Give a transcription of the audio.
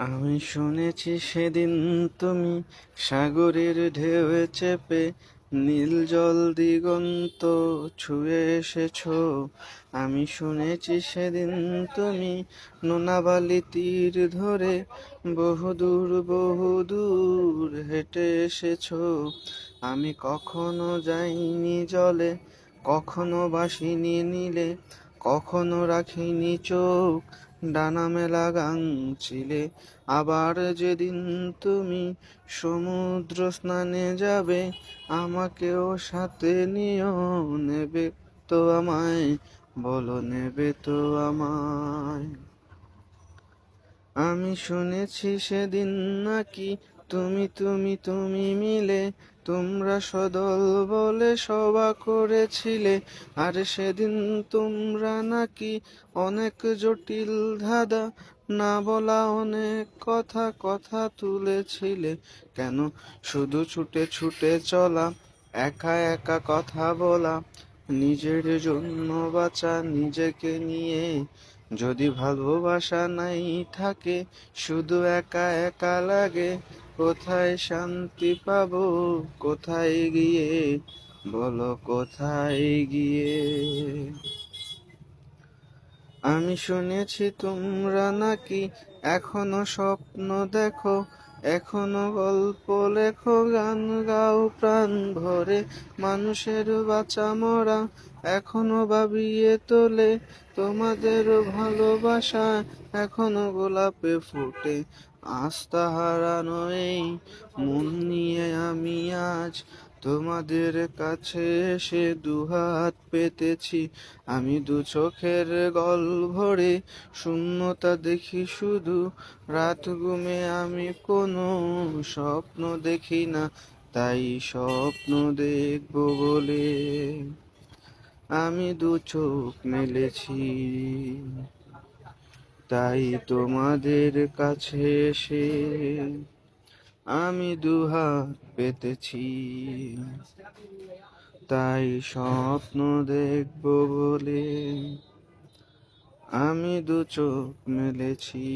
আমি শুনেছি সেদিন তুমি সাগরের ঢেউয়ে চেপে নীল জল দিগন্ত ছুঁয়ে এসেছো। আমি শুনেছি সেদিন তুমি নোনাবালি তীর ধরে বহুদূর বহুদূর হেঁটে এসেছো। আমি কখনো যাইনি জলে, কখনো বাসিনি নীলে, কখনো রাখিনি চোখ ডানা মেলা গাং ছিলে। আবার যেদিন তুমি সমুদ্র স্নানে যাবে, আমাকেও সাথে নিও, নেবে তো আমায়, বলো নেবে তো আমায়। আমি শুনেছি সেদিন নাকি তুমি মিলে তোমরা সদল বলে সভা করেছিলে। আর সেদিন তোমরা নাকি অনেক জটিল ধাঁধা, না বলা অনেক কথা কথা তুলেছিলে। কেন শুধু ছুটে ছুটে চলা, একা একা কথা বলা, নিজের জন্য বাঁচা নিজেকে নিয়ে? যদি ভালোবাসা নাই থাকে, শুধু একা একা লাগে, কোথায় শান্তি পাবো, কোথায় গিয়ে, বলো কোথায় গিয়ে? আমি শুনেছি তোমরা নাকি এখনো স্বপ্ন দেখো, এখনো গল্প লেখো, গান গাও প্রাণ ভরে, মানুষের বাঁচা মরা এখনো ভাবিয়ে তোলে, তোমাদের ভালোবাসা এখনো গোলাপে ফুটে। আস্থা হারানো এই মন নিয়ে আমি আজ তোমাদের কাছে এসে দুহাত পেতেছি। আমি দু চোখের গল ভরে শূন্যতা দেখি শুধু, রাত ঘুমে আমি কোনো স্বপ্ন দেখি না, তাই স্বপ্ন দেখবো বলে আমি দু চোখ মেলেছি। তাই তোমাদের কাছে এসে আমি দুহাত পেতেছি, তাই স্বপ্ন দেখবো বলে আমি দু চোখ মেলেছি।